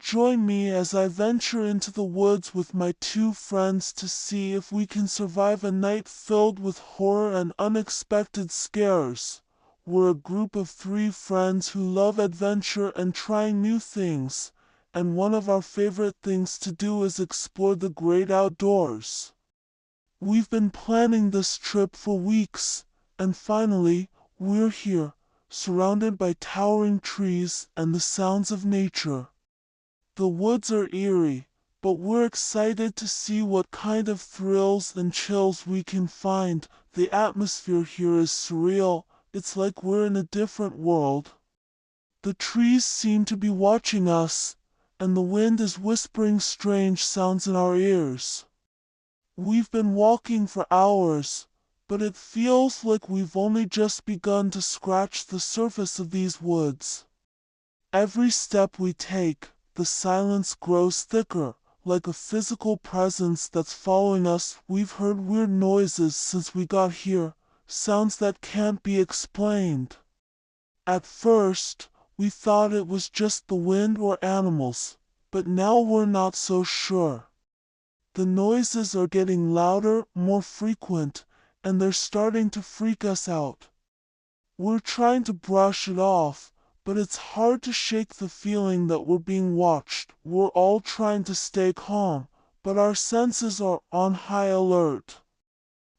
Join me as I venture into the woods with my two friends to see if we can survive a night filled with horror and unexpected scares. We're a group of three friends who love adventure and trying new things, and one of our favorite things to do is explore the great outdoors. We've been planning this trip for weeks, and finally, we're here, surrounded by towering trees and the sounds of nature. The woods are eerie, but we're excited to see what kind of thrills and chills we can find. The atmosphere here is surreal. It's like we're in a different world. The trees seem to be watching us, and the wind is whispering strange sounds in our ears. We've been walking for hours, but it feels like we've only just begun to scratch the surface of these woods. Every step we take, the silence grows thicker, like a physical presence that's following us. We've heard weird noises since we got here, sounds that can't be explained. At first, we thought it was just the wind or animals, but now we're not so sure. The noises are getting louder, more frequent, and they're starting to freak us out. We're trying to brush it off, but it's hard to shake the feeling that we're being watched. We're all trying to stay calm, but our senses are on high alert.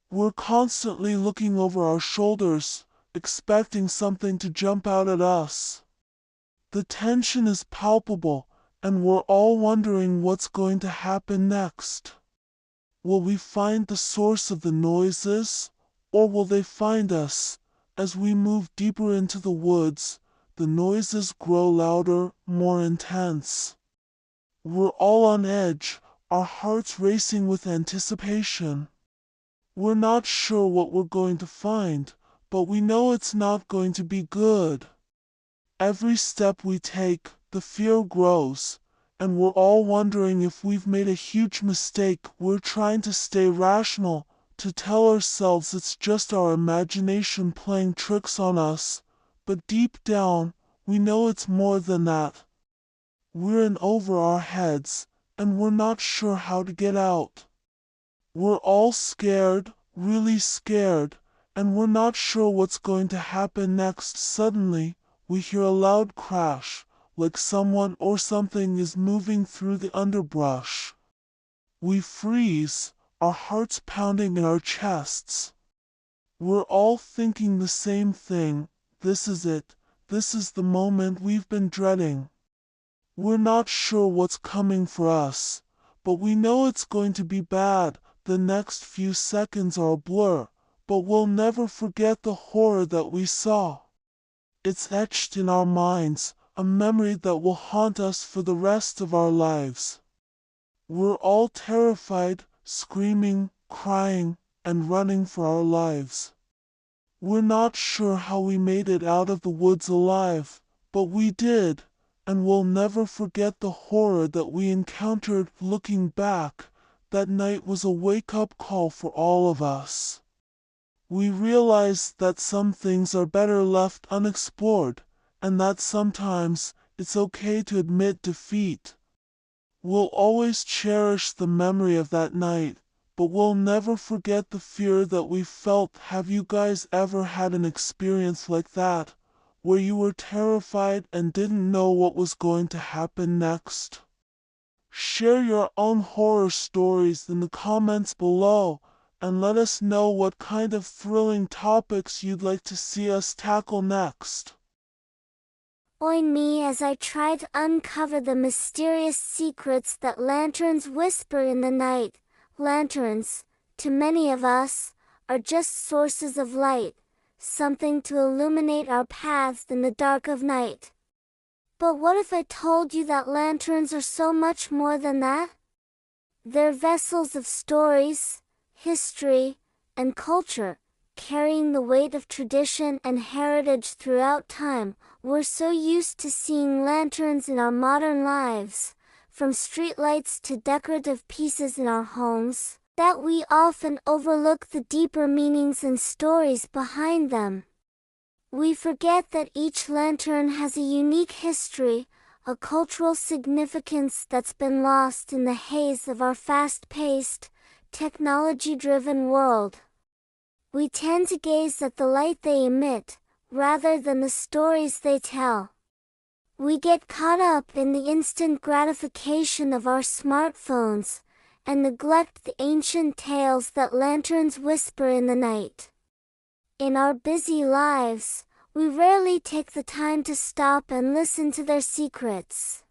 We're constantly looking over our shoulders, expecting something to jump out at us. The tension is palpable, and we're all wondering what's going to happen next. Will we find the source of the noises, or will they find us? As we move deeper into the woods, the noises grow louder, more intense. We're all on edge, our hearts racing with anticipation. We're not sure what we're going to find, but we know it's not going to be good. Every step we take, the fear grows, and we're all wondering if we've made a huge mistake. We're trying to stay rational, to tell ourselves it's just our imagination playing tricks on us, but deep down, we know it's more than that. We're in over our heads, and we're not sure how to get out. We're all scared, really scared, and we're not sure what's going to happen next. Suddenly, we hear a loud crash, like someone or something is moving through the underbrush. We freeze, our hearts pounding in our chests. We're all thinking the same thing. This is it. This is the moment we've been dreading. We're not sure what's coming for us, but we know it's going to be bad. The next few seconds are a blur, but we'll never forget the horror that we saw. It's etched in our minds, a memory that will haunt us for the rest of our lives. We're all terrified, screaming, crying, and running for our lives. We're not sure how we made it out of the woods alive, but we did, and we'll never forget the horror that we encountered. Looking back, that night was a wake-up call for all of us. We realized that some things are better left unexplored, and that sometimes it's okay to admit defeat. We'll always cherish the memory of that night, but we'll never forget the fear that we felt. Have you guys ever had an experience like that, where you were terrified and didn't know what was going to happen next? Share your own horror stories in the comments below, and let us know what kind of thrilling topics you'd like to see us tackle next. Join me as I try to uncover the mysterious secrets that lanterns whisper in the night. Lanterns, to many of us, are just sources of light, something to illuminate our paths in the dark of night. But what if I told you that lanterns are so much more than that? They're vessels of stories, history, and culture, carrying the weight of tradition and heritage throughout time. We're so used to seeing lanterns in our modern lives, from streetlights to decorative pieces in our homes, that we often overlook the deeper meanings and stories behind them. We forget that each lantern has a unique history, a cultural significance that's been lost in the haze of our fast-paced, technology-driven world. We tend to gaze at the light they emit, rather than the stories they tell. We get caught up in the instant gratification of our smartphones, and neglect the ancient tales that lanterns whisper in the night. In our busy lives, we rarely take the time to stop and listen to their secrets.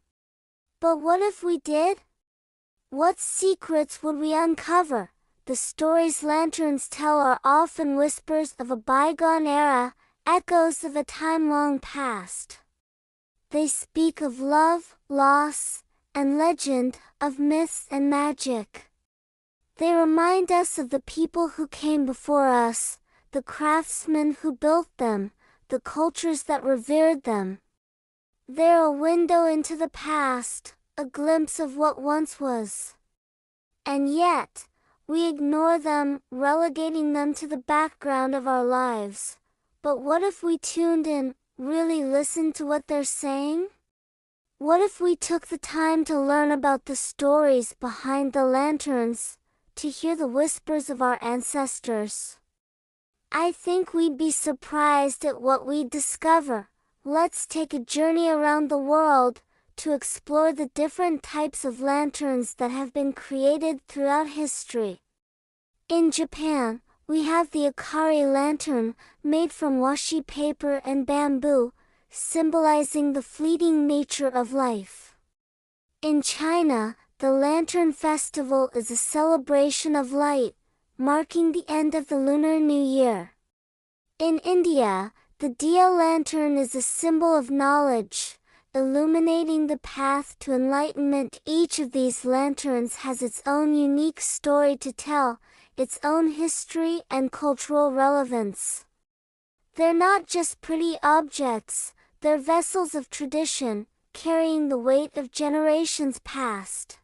But what if we did? What secrets would we uncover? The stories lanterns tell are often whispers of a bygone era, echoes of a time long past. They speak of love, loss, and legend, of myths and magic. They remind us of the people who came before us, the craftsmen who built them, the cultures that revered them. They're a window into the past, a glimpse of what once was. And yet, we ignore them, relegating them to the background of our lives. But what if we tuned in, really listened to what they're saying? What if we took the time to learn about the stories behind the lanterns, to hear the whispers of our ancestors? I think we'd be surprised at what we'd discover. Let's take a journey around the world to explore the different types of lanterns that have been created throughout history. In Japan, we have the Akari lantern, made from washi paper and bamboo, symbolizing the fleeting nature of life. In China, the Lantern Festival is a celebration of light, marking the end of the Lunar New Year. In India, the Diya lantern is a symbol of knowledge, illuminating the path to enlightenment. Each of these lanterns has its own unique story to tell, its own history and cultural relevance. They're not just pretty objects, they're vessels of tradition, carrying the weight of generations past.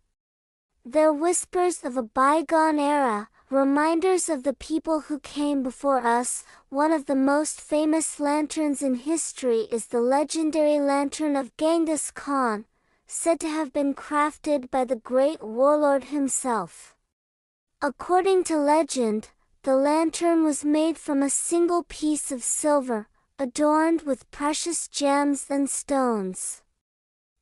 They're whispers of a bygone era, reminders of the people who came before us. One of the most famous lanterns in history is the legendary lantern of Genghis Khan, said to have been crafted by the great warlord himself. According to legend, the lantern was made from a single piece of silver, adorned with precious gems and stones.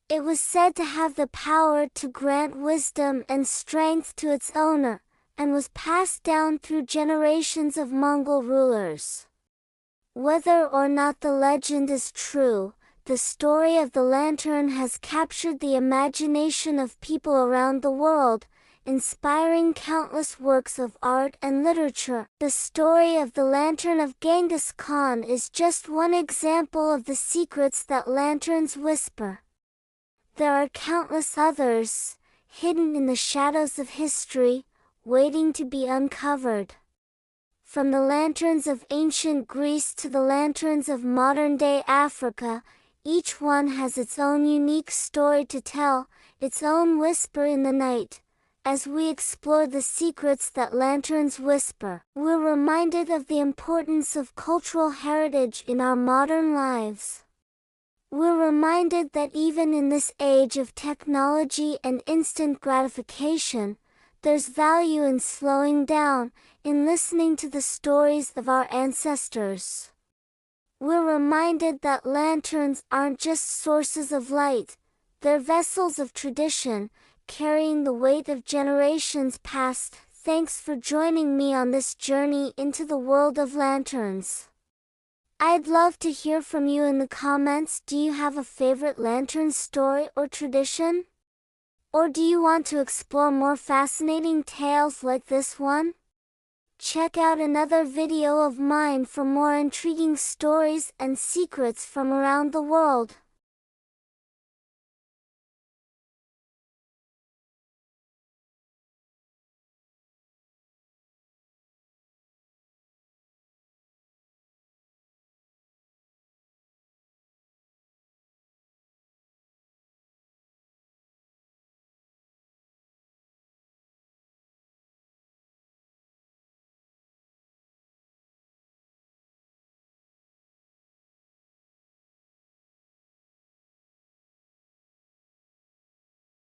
It was said to have the power to grant wisdom and strength to its owner, and was passed down through generations of Mongol rulers. Whether or not the legend is true, the story of the lantern has captured the imagination of people around the world, inspiring countless works of art and literature. The story of the lantern of Genghis Khan is just one example of the secrets that lanterns whisper. There are countless others, hidden in the shadows of history, waiting to be uncovered. From the lanterns of ancient Greece to the lanterns of modern-day Africa, each one has its own unique story to tell, its own whisper in the night. As we explore the secrets that lanterns whisper, we're reminded of the importance of cultural heritage in our modern lives. We're reminded that even in this age of technology and instant gratification, there's value in slowing down, in listening to the stories of our ancestors. We're reminded that lanterns aren't just sources of light, they're vessels of tradition, carrying the weight of generations past. Thanks for joining me on this journey into the world of lanterns. I'd love to hear from you in the comments. Do you have a favorite lantern story or tradition? Or do you want to explore more fascinating tales like this one? Check out another video of mine for more intriguing stories and secrets from around the world.